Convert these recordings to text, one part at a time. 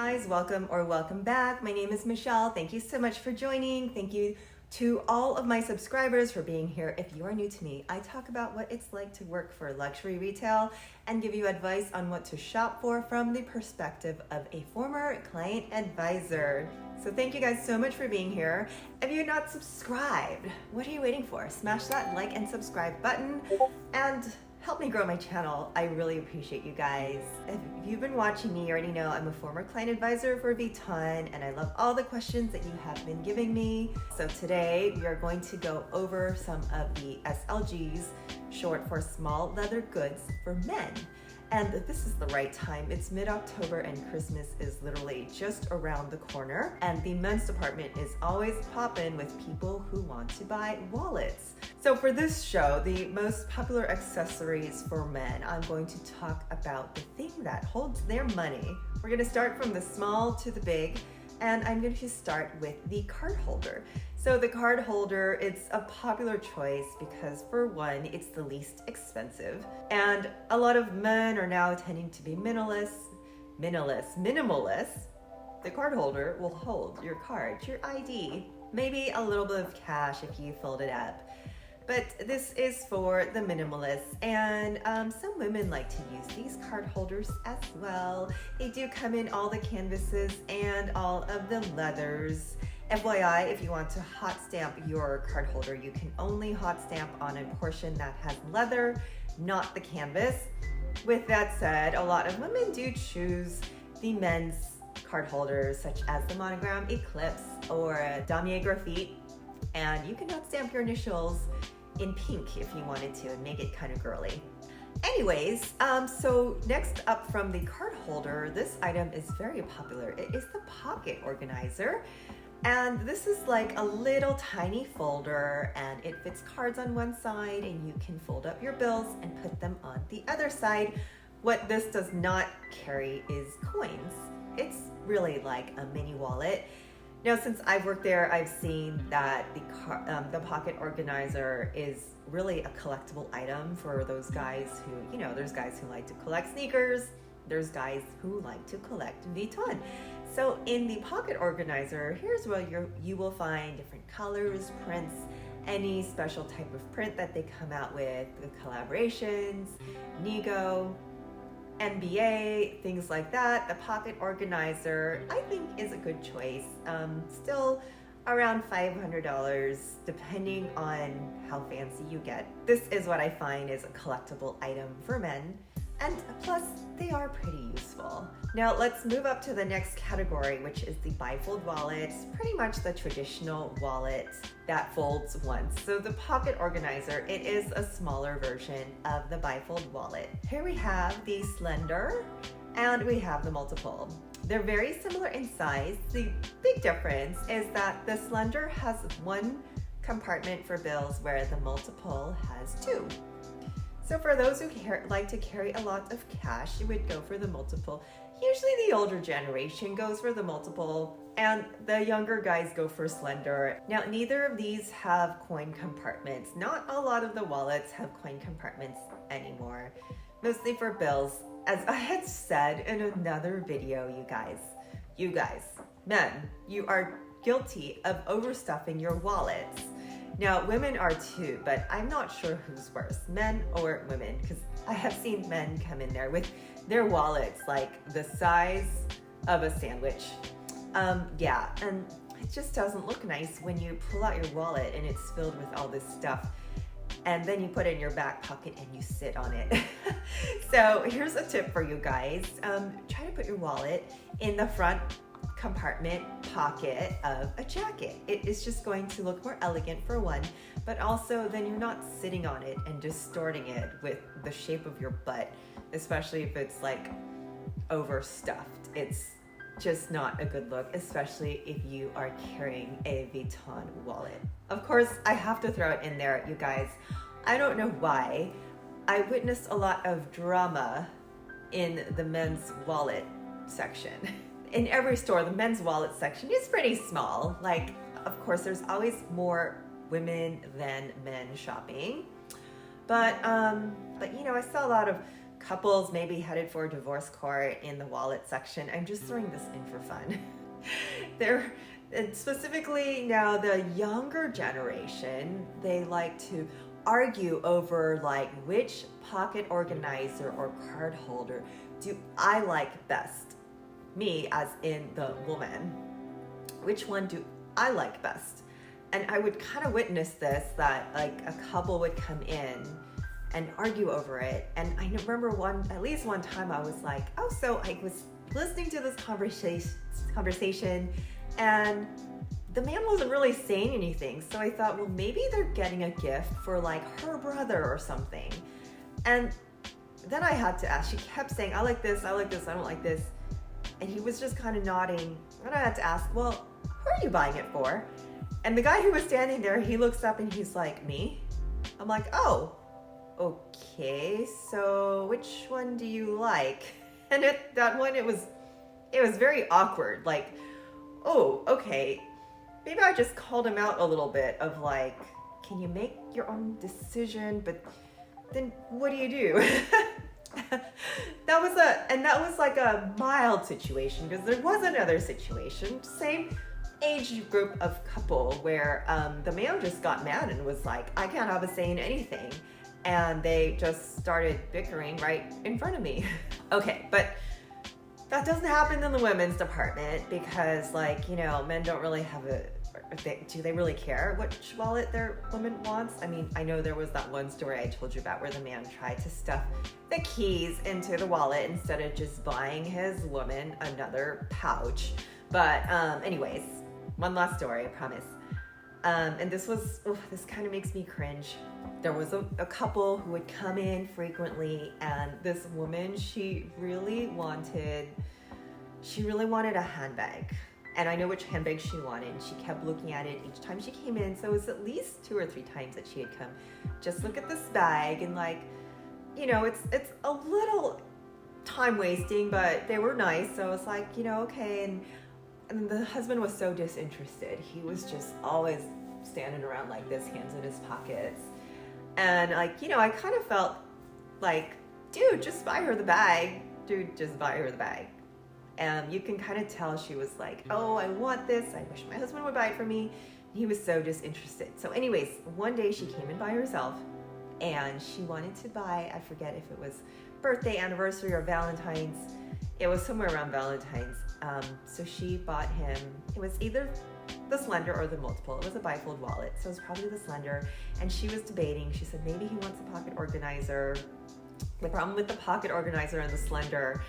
guys, welcome or welcome back. My name is Michelle. Thank you so much for joining. Thank you to all of my subscribers for being here. If you are new to me, I talk about what it's like to work for luxury retail and give you advice on what to shop for from the perspective of a former client advisor. So thank you guys so much for being here. If you're not subscribed, what are you waiting for? Smash that like and subscribe button and help me grow my channel. I really appreciate you guys. If you've been watching me, you already know I'm a former client advisor for Vuitton and I love all the questions that you have been giving me. So today we are going to go over some of the SLGs, short for small leather goods for men. And this is the right time. It's mid-October and Christmas is literally just around the corner. And the men's department is always popping with people who want to buy wallets. So for this show, the most popular accessories for men, I'm going to talk about the thing that holds their money. We're gonna start from the small to the big, and I'm going to start with the card holder. So the card holder, it's a popular choice because for one, it's the least expensive. And a lot of men are now tending to be minimalist. The card holder will hold your card, your ID, maybe a little bit of cash if you fold it up. But this is for the minimalists, and some women like to use these card holders as well. They do come in all the canvases and all of the leathers. FYI, if you want to hot stamp your card holder, you can only hot stamp on a portion that has leather, not the canvas. With that said, a lot of women do choose the men's card holders, such as the Monogram Eclipse or Damier Graphite, and you can hot stamp your initials in pink if you wanted to and make it kind of girly. Anyways, so next up from the card holder, this item is very popular. It is the pocket organizer. And this is like a little tiny folder and it fits cards on one side and you can fold up your bills and put them on the other side. What this does not carry is coins. It's really like a mini wallet. Now, since I've worked there, I've seen that the pocket organizer is really a collectible item for those guys who, there's guys who like to collect sneakers, there's guys who like to collect Vuitton. So in the pocket organizer, here's where you will find different colors, prints, any special type of print that they come out with, the collaborations, Nigo, NBA, things like that. The pocket organizer, I think, is a good choice. Still around $500, depending on how fancy you get. This is what I find is a collectible item for men. And plus, they are pretty useful. Now let's move up to the next category, which is the bifold wallet. It's pretty much the traditional wallet that folds once. So the pocket organizer, it is a smaller version of the bifold wallet. Here we have the slender and we have the multiple. They're very similar in size. The big difference is that the slender has one compartment for bills where the multiple has two. So for those who like to carry a lot of cash, you would go for the multiple. Usually the older generation goes for the multiple and the younger guys go for slender. Now, neither of these have coin compartments. Not a lot of the wallets have coin compartments anymore, mostly for bills. As I had said in another video, you guys, men, you are guilty of overstuffing your wallets. Now, women are too, but I'm not sure who's worse, men or women, because I have seen men come in there with their wallets like the size of a sandwich. Yeah, and it just doesn't look nice when you pull out your wallet and it's filled with all this stuff, and then you put it in your back pocket and you sit on it. So here's a tip for you guys. Try to put your wallet in the front compartment pocket of a jacket. It is just going to look more elegant for one, but also then you're not sitting on it and distorting it with the shape of your butt, especially if it's like overstuffed. It's just not a good look, especially if you are carrying a Vuitton wallet. Of course, I have to throw it in there, you guys. I don't know why. I witnessed a lot of drama in the men's wallet section. In every store, the men's wallet section is pretty small. Like, of course, there's always more women than men shopping. But I saw a lot of couples maybe headed for a divorce court in the wallet section. I'm just throwing this in for fun. They're specifically now the younger generation, they like to argue over like which pocket organizer or card holder do I like best. Me, as in the woman. Which one do I like best? And I would kind of witness this, that like a couple would come in and argue over it. And I remember at least one time I was like, oh, so I was listening to this conversation and the man wasn't really saying anything. So I thought, well, maybe they're getting a gift for like her brother or something. And then I had to ask, she kept saying, I like this, I like this, I don't like this. And he was just kind of nodding. And I had to ask, well, who are you buying it for? And the guy who was standing there, he looks up and he's like, me? I'm like, oh, okay, so which one do you like? And at that one, it was very awkward. Like, oh, okay. Maybe I just called him out a little bit of like, can you make your own decision? But then what do you do? That was like a mild situation, because there was another situation, same age group of couple, where the man just got mad and was like, I can't have a say in anything. And they just started bickering right in front of me. Okay, but that doesn't happen in the women's department, because like, you know, men don't really have do they really care which wallet their woman wants? I mean, I know there was that one story I told you about where the man tried to stuff the keys into the wallet instead of just buying his woman another pouch. But anyways, one last story, I promise. And this kind of makes me cringe. There was a couple who would come in frequently, and this woman, she really wanted a handbag. And I know which handbag she wanted. She kept looking at it each time she came in. So it was at least 2 or 3 times that she had come. Just look at this bag, and like, you know, it's a little time wasting, but they were nice. So I was like, you know, okay. And the husband was so disinterested. He was just always standing around like this, hands in his pockets. And like, you know, I kind of felt like, dude, just buy her the bag. Dude, just buy her the bag. And you can kind of tell she was like, oh, I want this. I wish my husband would buy it for me. And he was so disinterested. So anyways, one day she came in by herself, and she wanted to buy, I forget if it was birthday, anniversary, or Valentine's. It was somewhere around Valentine's. So she bought him, it was either the slender or the multiple. It was a bifold wallet, so it was probably the slender. And she was debating. She said maybe he wants a pocket organizer. The problem with the pocket organizer and the slender,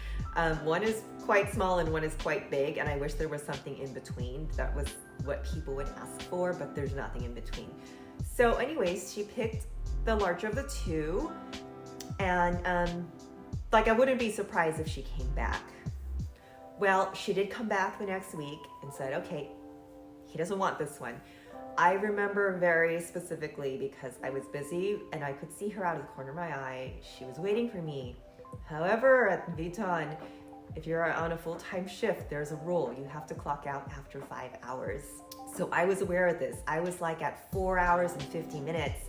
one is quite small and one is quite big, and I wish there was something in between. That was what people would ask for, but there's nothing in between. So anyways, she picked the larger of the two, and like, I wouldn't be surprised if she came back. Well, she did come back the next week and said, okay, he doesn't want this one. I remember very specifically because I was busy and I could see her out of the corner of my eye. She was waiting for me. However, at Vuitton, if you're on a full-time shift, there's a rule. You have to clock out after 5 hours. So I was aware of this. I was like at 4 hours and 50 minutes,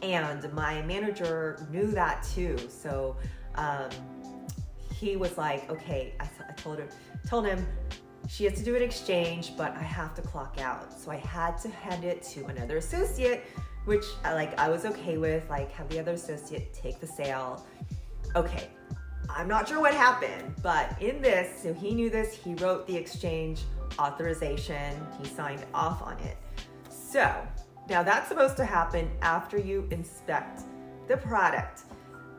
and my manager knew that too. So he was like, okay, I told him, she has to do an exchange, but I have to clock out. So I had to hand it to another associate, which I was okay with, like have the other associate take the sale. Okay, I'm not sure what happened, but in this, so he knew this, he wrote the exchange authorization, he signed off on it. So now that's supposed to happen after you inspect the product.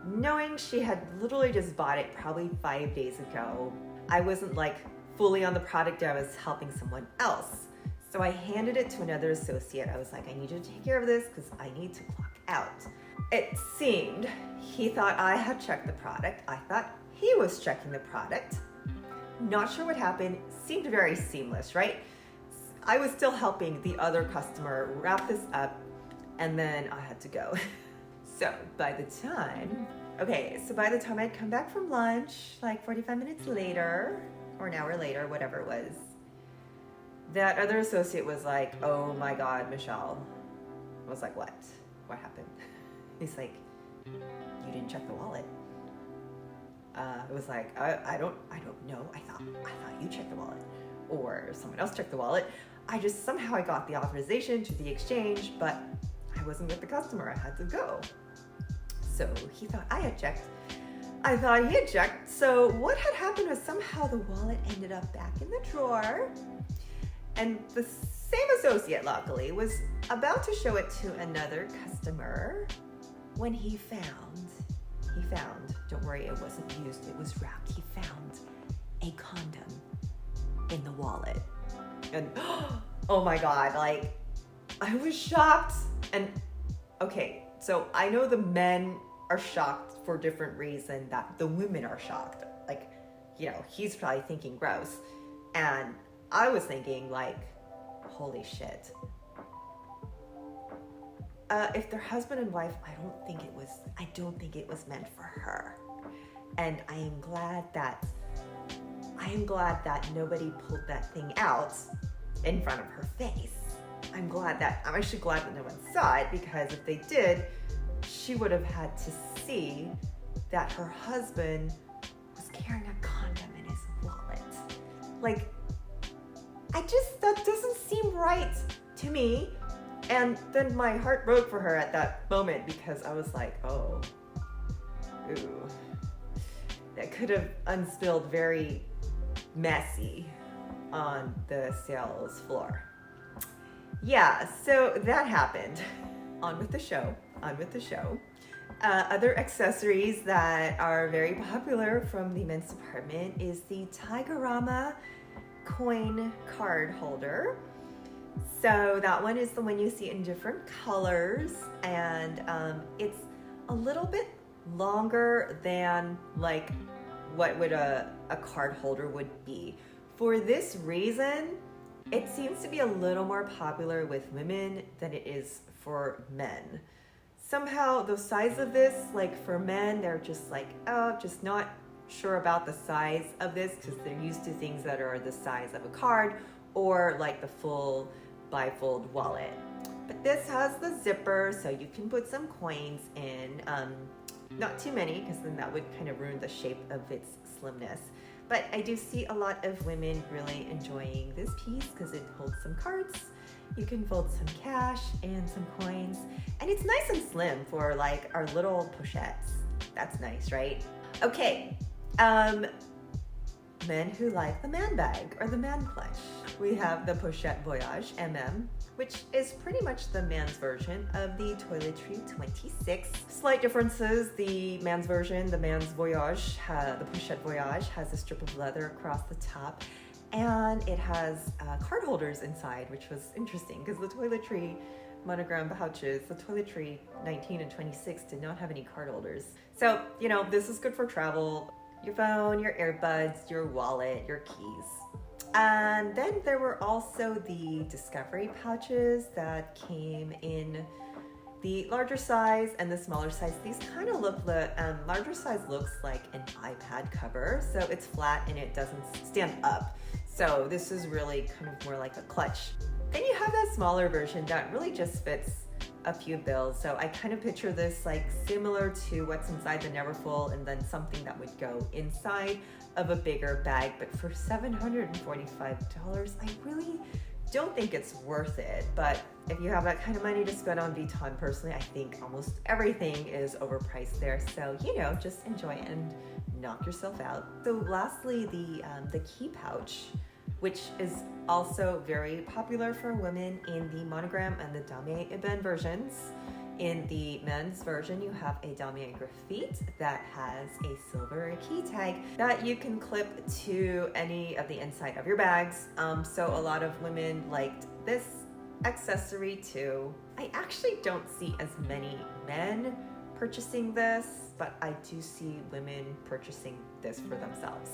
Knowing she had literally just bought it probably 5 days ago, I wasn't like fully on the product. I was helping someone else. So I handed it to another associate. I was like, I need you to take care of this because I need to clock out. It seemed he thought I had checked the product. I thought he was checking the product. Not sure what happened. Seemed very seamless, right? I was still helping the other customer wrap this up, and then I had to go. So by the time I'd come back from lunch, like 45 minutes later, or an hour later, whatever it was, that other associate was like, oh my God, Michelle. I was like, what? What happened? He's like, you didn't check the wallet. It was like, I don't know. I thought you checked the wallet, or someone else checked the wallet. I got the authorization to the exchange, but I wasn't with the customer. I had to go. So he thought I had checked. I thought he had checked. So what had happened was somehow the wallet ended up back in the drawer, and the same associate, luckily, was about to show it to another customer when he found, don't worry, it wasn't used, it was wrapped. He found a condom in the wallet. And oh my God, like, I was shocked. And okay, so I know the men are shocked for different reason that the women are shocked. Like, you know, he's probably thinking gross. And I was thinking like, holy shit. If they're husband and wife, I don't think it was meant for her. And I am glad that nobody pulled that thing out in front of her face. I'm actually glad that no one saw it, because if they did, she would have had to see that her husband was carrying a condom in his wallet. Like, that doesn't seem right to me. And then my heart broke for her at that moment, because I was like, oh, ooh, that could have unspilled very messy on the sales floor. Yeah, so that happened. On with the show. Other accessories that are very popular from the men's department is the Taigarama coin card holder. So that one is the one you see in different colors, and it's a little bit longer than like what would a card holder would be. For this reason, it seems to be a little more popular with women than it is for men. Somehow the size of this, like for men, they're just like, oh, just not sure about the size of this, because they're used to things that are the size of a card or like the full bifold wallet. But this has the zipper, so you can put some coins in. Not too many, because then that would kind of ruin the shape of its slimness. But I do see a lot of women really enjoying this piece because it holds some cards. You can fold some cash and some coins. And it's nice and slim for like our little pochettes. That's nice, right? Okay, men who like the man bag or the man clutch. We have the Pochette Voyage MM, which is pretty much the man's version of the Toiletry 26. Slight differences: the man's version, the man's Voyage, the Pochette Voyage, has a strip of leather across the top, and it has card holders inside, which was interesting because the Toiletry monogram pouches, the Toiletry 19 and 26 did not have any card holders. So, you know, this is good for travel, your phone, your earbuds, your wallet, your keys. And then there were also the Discovery pouches that came in the larger size and the smaller size. These kind of look, the larger size looks like an iPad cover, so it's flat and it doesn't stand up. So this is really kind of more like a clutch. Then you have that smaller version that really just fits a few bills. So I kind of picture this like similar to what's inside the Neverfull, and then something that would go inside of a bigger bag. But for $745, I really don't think it's worth it. But if you have that kind of money to spend on Vuitton, personally, I think almost everything is overpriced there. So, you know, just enjoy it and knock yourself out. So lastly, the key pouch, which is also very popular for women in the monogram and the damier ebene versions. In the men's version, you have a damier graphite that has a silver key tag that you can clip to any of the inside of your bags. So a lot of women liked this accessory too. I actually don't see as many men purchasing this, but I do see women purchasing this for themselves.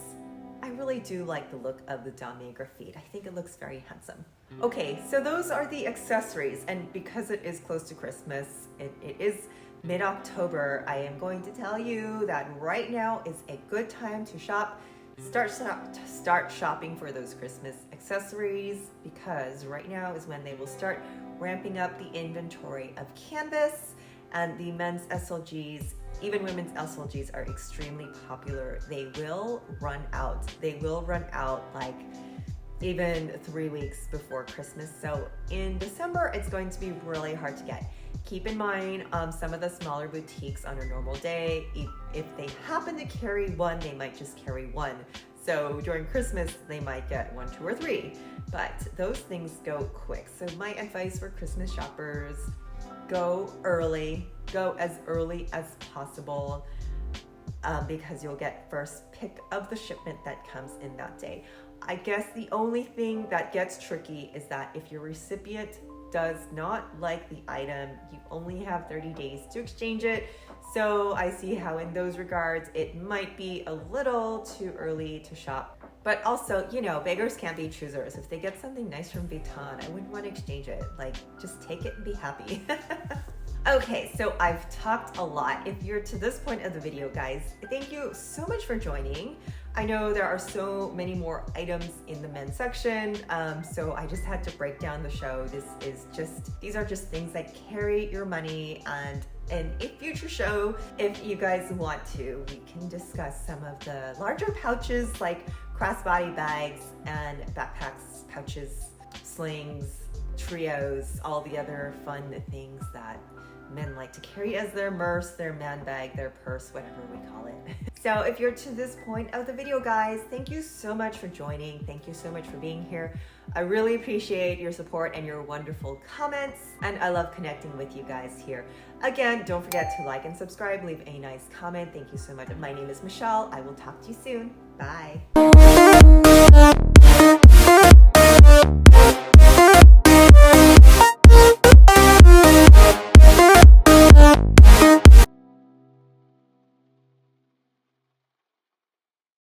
I really do like the look of the damier graphite. I think it looks very handsome. Okay, so those are the accessories, and because it is close to Christmas, it is mid-October, I am going to tell you that right now is a good time to shop. Start shopping for those Christmas accessories, because right now is when they will start ramping up the inventory of canvas, and the men's SLGs even women's SLGs are extremely popular. They will run out. They will run out like even 3 weeks before Christmas. So in December, it's going to be really hard to get. Keep in mind, some of the smaller boutiques on a normal day, if they happen to carry one, they might just carry one. So during Christmas, they might get 1, 2, or 3, but those things go quick. So my advice for Christmas shoppers, go early, go as early as possible, because you'll get first pick of the shipment that comes in that day. I guess the only thing that gets tricky is that if your recipient does not like the item, you only have 30 days to exchange it. So I see how in those regards, it might be a little too early to shop. But also, you know, beggars can't be choosers. If they get something nice from Vuitton, I wouldn't want to exchange it. Like, just take it and be happy. Okay, so I've talked a lot. If you're to this point of the video, guys, thank you so much for joining. I know there are so many more items in the men's section, so I just had to break down the show. These are just things that carry your money, and in a future show, if you guys want to, we can discuss some of the larger pouches like crossbody bags and backpacks, pouches, slings, trios, all the other fun things that men like to carry as their purse, their man bag, their purse, whatever we call it. So if you're to this point of the video, guys, thank you so much for joining. Thank you so much for being here. I really appreciate your support and your wonderful comments, and I love connecting with you guys here. Again, don't forget to like and subscribe, leave a nice comment. Thank you so much. My name is Michelle. I will talk to you soon. Bye.